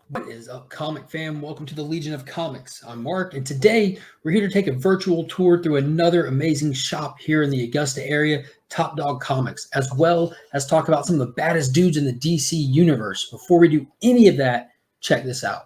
What is up, comic fam? Welcome to the Legion of Comics. I'm Mark, and today we're here to take a virtual tour through another amazing shop here in the Augusta area, Top Dog Comics, as well as talk about some of the baddest dudes in the DC universe. Before we do any of that, check this out.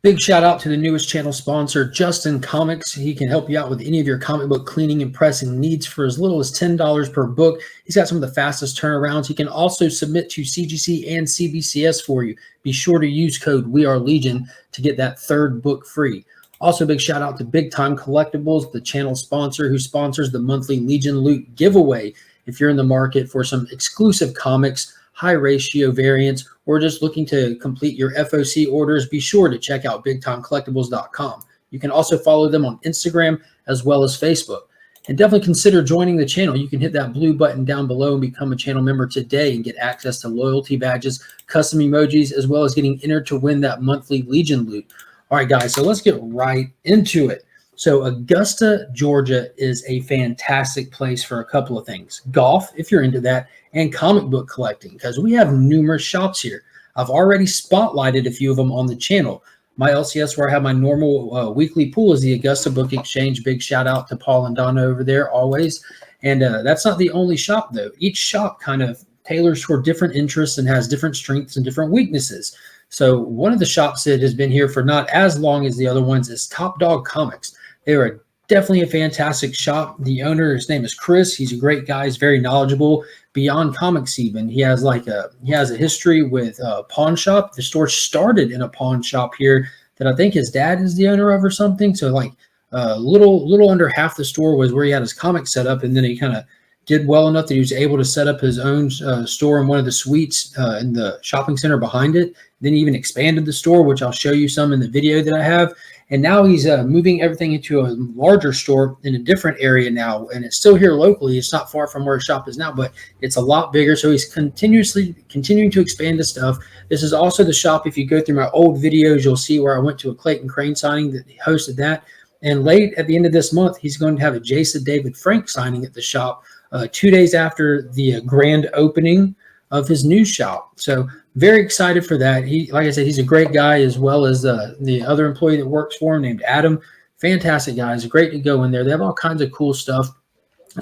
Big shout out to the newest channel sponsor, Justin Comics. He can help you out with any of your comic book cleaning and pressing needs for as little as $10 per book. He's got some of the fastest turnarounds. He can also submit to CGC and CBCS for you. Be sure to use code WeAreLegion to get that third book free. Also, big shout out to Big Time Collectibles, the channel sponsor who sponsors the monthly Legion Loot giveaway. If you're in the market for some exclusive comics, high ratio variants, or just looking to complete your FOC orders, be sure to check out BigTimeCollectibles.com. You can also follow them on Instagram as well as Facebook. And definitely consider joining the channel. You can hit that blue button down below and become a channel member today and get access to loyalty badges, custom emojis, as well as getting entered to win that monthly Legion loot. All right, guys, so let's get right into it. So Augusta, Georgia is a fantastic place for a couple of things. Golf, if you're into that, and comic book collecting, because we have numerous shops here. I've already spotlighted a few of them on the channel. My LCS, where I have my normal weekly pool, is the Augusta Book Exchange. Big shout out to Paul and Donna over there always. And that's not the only shop, though. Each shop kind of tailors for different interests and has different strengths and different weaknesses. So one of the shops that has been here for not as long as the other ones is Top Dog Comics. They are definitely a fantastic shop. The owner, his name is Chris. He's a great guy. He's very knowledgeable beyond comics even. He has a history with a pawn shop. The store started in a pawn shop here that I think his dad is the owner of or something. So like little under half the store was where he had his comics set up, and then he kind of did well enough that he was able to set up his own store in one of the suites in the shopping center behind it. Then he even expanded the store, which I'll show you some in the video that I have. And now he's moving everything into a larger store in a different area now. And it's still here locally. It's not far from where his shop is now, but it's a lot bigger. So he's continuing to expand the stuff. This is also the shop. If you go through my old videos, you'll see where I went to a Clayton Crane signing that he hosted that. And late at the end of this month, he's going to have a Jason David Frank signing at the shop 2 days after the grand opening of his new shop. So very excited for that. He, like I said, he's a great guy, as well as the other employee that works for him named Adam. Fantastic guys. Great to go in there. They have all kinds of cool stuff.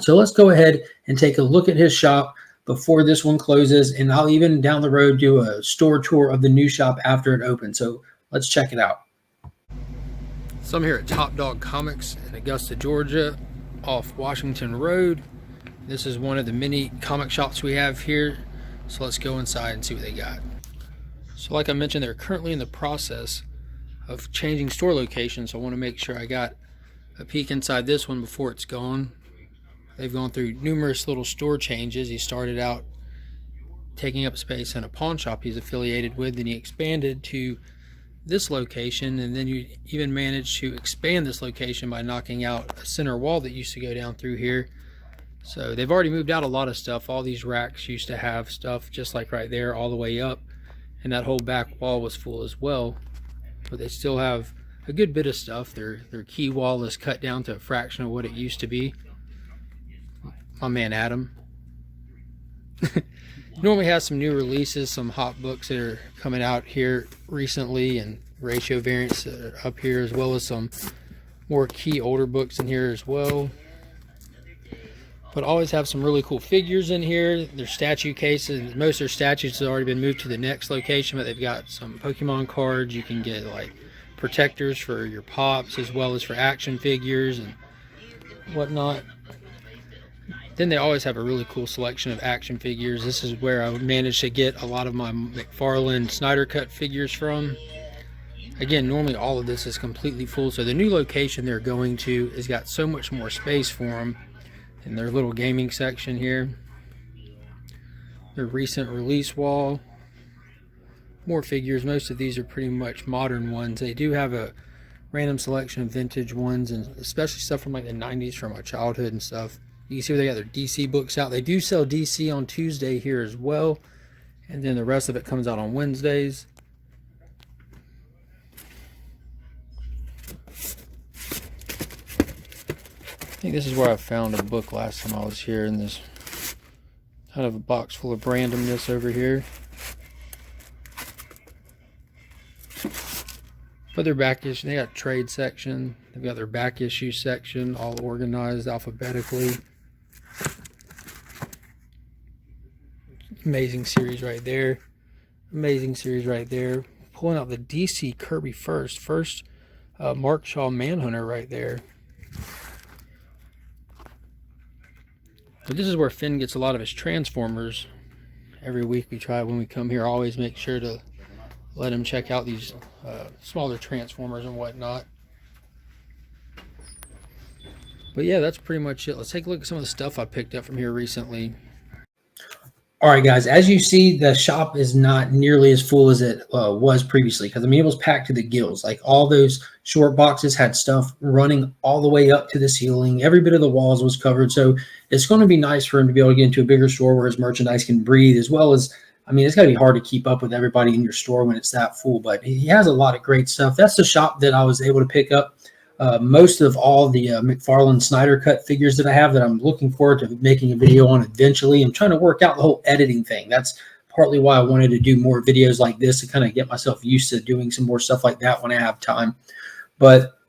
So let's go ahead and take a look at his shop before this one closes. And I'll even down the road do a store tour of the new shop after it opens. So let's check it out. So I'm here at Top Dog Comics in Augusta, Georgia, off Washington Road. This is one of the many comic shops we have here. So let's go inside and see what they got. So like I mentioned, they're currently in the process of changing store locations. So I want to make sure I got a peek inside this one before it's gone. They've gone through numerous little store changes. He started out taking up space in a pawn shop he's affiliated with, then he expanded to this location, and then you even managed to expand this location by knocking out a center wall that used to go down through here. So they've already moved out a lot of stuff. All these racks used to have stuff just like right there all the way up, and that whole back wall was full as well. But they still have a good bit of stuff. Their key wall is cut down to a fraction of what it used to be. My man Adam normally has some new releases, some hot books that are coming out here recently, and ratio variants that are up here, as well as some more key older books in here as well. But always have some really cool figures in here. Their statue cases, most of their statues have already been moved to the next location, but they've got some Pokemon cards. You can get like protectors for your pops, as well as for action figures and whatnot. Then they always have a really cool selection of action figures. This is where I managed to get a lot of my McFarlane Snyder Cut figures from. Again, normally all of this is completely full, so the new location they're going to has got so much more space for them in their little gaming section here. Their recent release wall. More figures. Most of these are pretty much modern ones. They do have a random selection of vintage ones, and especially stuff from like the 90s from my childhood and stuff. You can see where they got their DC books out. They do sell DC on Tuesday here as well, and then the rest of it comes out on Wednesdays. I think this is where I found a book last time I was here, in this kind of a box full of randomness over here. But their back issue, they got trade section. They've got their back issue section all organized alphabetically. Amazing series right there. Amazing series right there. Pulling out the DC Kirby first Mark Shaw Manhunter right there. But this is where Finn gets a lot of his Transformers. Every week we try, when we come here, always make sure to let him check out these smaller Transformers and whatnot. But yeah, that's pretty much it. Let's take a look at some of the stuff I picked up from here recently. All right, guys, as you see, the shop is not nearly as full as it was previously, because I mean, it was packed to the gills. Like, all those short boxes had stuff running all the way up to the ceiling. Every bit of the walls was covered. So it's going to be nice for him to be able to get into a bigger store where his merchandise can breathe, as well as, I mean, it's got to be hard to keep up with everybody in your store when it's that full, but he has a lot of great stuff. That's the shop that I was able to pick up most of all the McFarlane Snyder Cut figures that I have, that I'm looking forward to making a video on eventually. I'm trying to work out the whole editing thing. That's partly why I wanted to do more videos like this, to kind of get myself used to doing some more stuff like that when I have time. But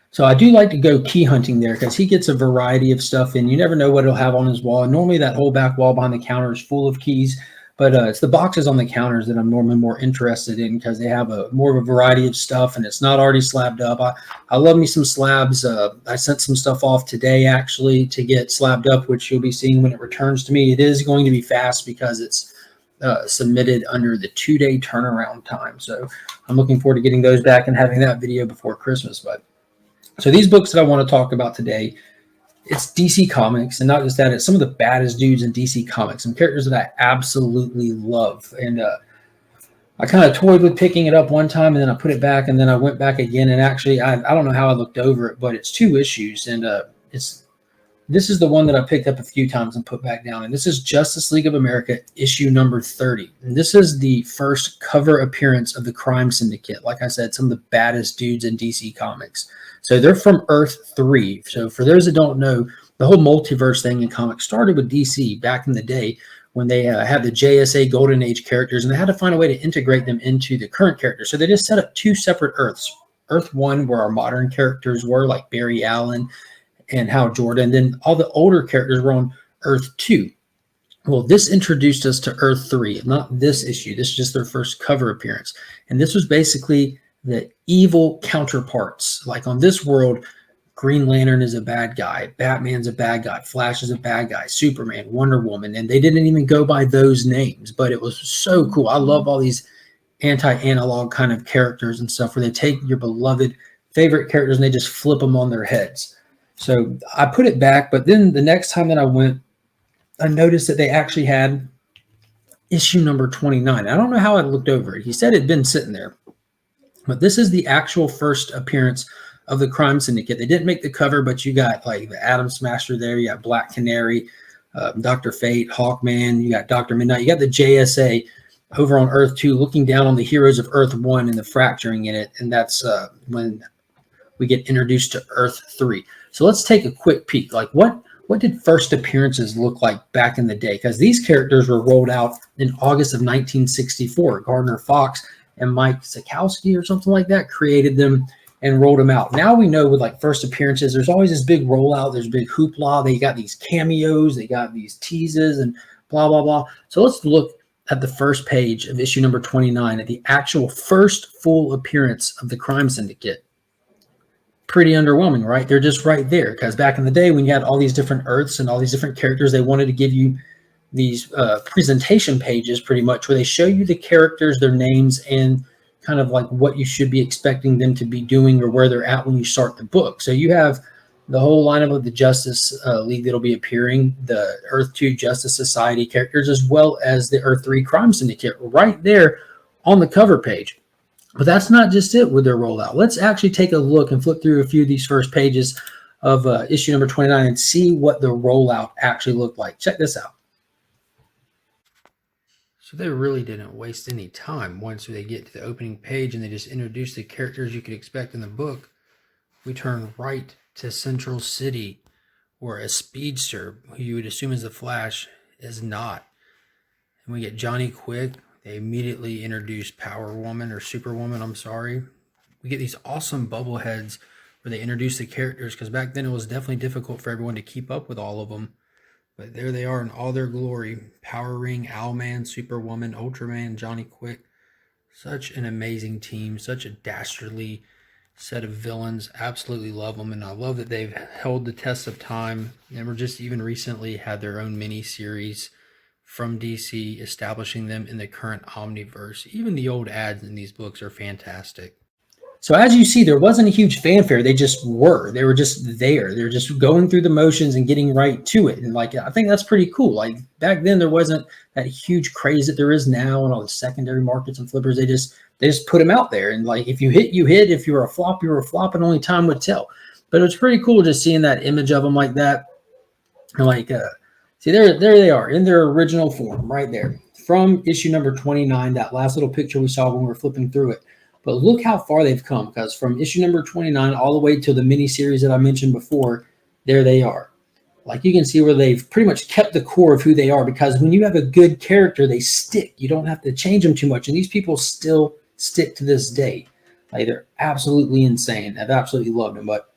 so I do like to go key hunting there, because he gets a variety of stuff, and you never know what he'll have on his wall. And normally that whole back wall behind the counter is full of keys. But it's the boxes on the counters that I'm normally more interested in, because they have more of a variety of stuff, and it's not already slabbed up. I love me some slabs. I sent some stuff off today, actually, to get slabbed up, which you'll be seeing when it returns to me. It is going to be fast, because it's submitted under the 2-day turnaround time. So I'm looking forward to getting those back and having that video before Christmas. But so these books that I want to talk about today, it's DC Comics, and not just that, it's some of the baddest dudes in DC Comics, some characters that I absolutely love. And I kind of toyed with picking it up one time, and then I put it back, and then I went back again. And actually, I don't know how I looked over it, but it's 2 issues, and this is the one that I picked up a few times and put back down. And this is Justice League of America issue number 30. And this is the first cover appearance of the Crime Syndicate. Like I said, some of the baddest dudes in DC Comics. So they're from Earth 3. So for those that don't know, the whole multiverse thing in comics started with DC back in the day, when they had the JSA Golden Age characters, and they had to find a way to integrate them into the current characters. So they just set up 2 separate Earths. Earth 1, where our modern characters were, like Barry Allen and Hal Jordan. Then all the older characters were on Earth 2. Well, this introduced us to Earth 3, not this issue. This is just their first cover appearance. And this was basically the evil counterparts. Like, on this world, Green Lantern is a bad guy, Batman's a bad guy, Flash is a bad guy, Superman, Wonder Woman, and they didn't even go by those names, but it was so cool. I love all these anti-analog kind of characters and stuff, where they take your beloved favorite characters and they just flip them on their heads. So I put it back, but then the next time that I went, I noticed that they actually had issue number 29. I don't know how I looked over it. He said it had been sitting there. But this is the actual first appearance of the Crime Syndicate. They didn't make the cover, but you got like the Atom Smasher there. You got Black Canary, Dr. Fate, Hawkman. You got Dr. Midnight. You got the JSA over on Earth 2 looking down on the heroes of Earth 1 and the fracturing in it. And that's when we get introduced to Earth 3. So let's take a quick peek. Like, what did first appearances look like back in the day? Because these characters were rolled out in August of 1964. Gardner Fox and Mike Sekowsky or something like that created them and rolled them out. Now we know with like first appearances, there's always this big rollout. There's big hoopla. They got these cameos. They got these teases and blah, blah, blah. So let's look at the first page of issue number 29 at the actual first full appearance of the Crime Syndicate. pretty underwhelming, right? They're just right there, because back in the day when you had all these different Earths and all these different characters, they wanted to give you these presentation pages pretty much where they show you the characters, their names, and kind of like what you should be expecting them to be doing or where they're at when you start the book. So you have the whole lineup of the Justice League that'll be appearing, the Earth 2 Justice Society characters, as well as the Earth 3 Crime Syndicate right there on the cover page. But that's not just it with their rollout. Let's actually take a look and flip through a few of these first pages of issue number 29 and see what the rollout actually looked like. Check this out. So they really didn't waste any time. Once they get to the opening page and they just introduce the characters you could expect in the book, we turn right to Central City, where a speedster, who you would assume is the Flash, is not. And we get Johnny Quick. They immediately introduce Power Woman, or Superwoman, I'm sorry. We get these awesome bubble heads where they introduce the characters, because back then it was definitely difficult for everyone to keep up with all of them. But there they are in all their glory. Power Ring, Owlman, Superwoman, Ultraman, Johnny Quick. Such an amazing team. Such a dastardly set of villains. Absolutely love them. And I love that they've held the test of time. And we're just even recently had their own mini-series from DC, establishing them in the current Omniverse. Even the old ads in these books are fantastic. So as you see, there wasn't a huge fanfare. They just were. They were just there. They're just going through the motions and getting right to it. And like, I think that's pretty cool. Like back then, there wasn't that huge craze that there is now and all the secondary markets and flippers. They just put them out there. And like, if you hit, you hit. If you were a flop, you were a flop, and only time would tell. But it was pretty cool just seeing that image of them like that. And like, see, there they are in their original form right there from issue number 29, that last little picture we saw when we were flipping through it. But look how far they've come, because from issue number 29 all the way to the mini-series that I mentioned before, there they are. Like you can see where they've pretty much kept the core of who they are, because when you have a good character, they stick. You don't have to change them too much. And these people still stick to this day. Like they're absolutely insane. I've absolutely loved them. But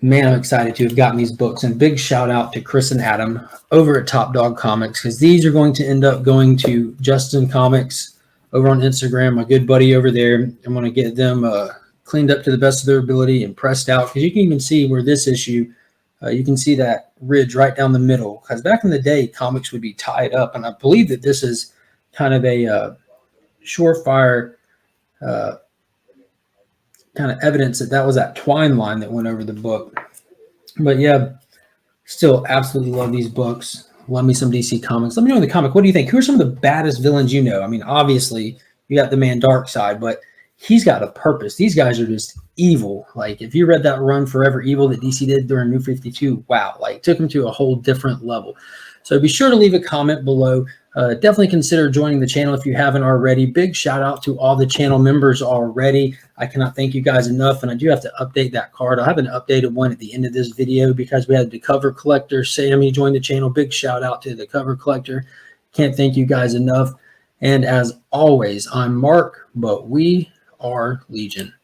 man, I'm excited to have gotten these books. And big shout out to Chris and Adam over at Top Dog Comics, because these are going to end up going to Justin Comics over on Instagram, my good buddy over there. I'm going to get them cleaned up to the best of their ability and pressed out, because you can even see where this issue, you can see that ridge right down the middle, because back in the day, comics would be tied up. And I believe that this is kind of a surefire kind of evidence that was that twine line that went over the book. But yeah, still absolutely love these books. Love me some DC Comics. Let me know in the comment, what do you think? Who are some of the baddest villains you know? I mean, obviously, you got the man Darkseid, but he's got a purpose. These guys are just evil. Like, if you read that run Forever Evil that DC did during New 52, wow, like, took them to a whole different level. So be sure to leave a comment below. Definitely consider joining the channel if you haven't already. Big shout out to all the channel members already. I cannot thank you guys enough. And I do have to update that card. I'll have an updated one at the end of this video, because we had the cover collector Sammy join the channel. Big shout out to the cover collector. Can't thank you guys enough. And as always, I'm Mark, but we are Legion.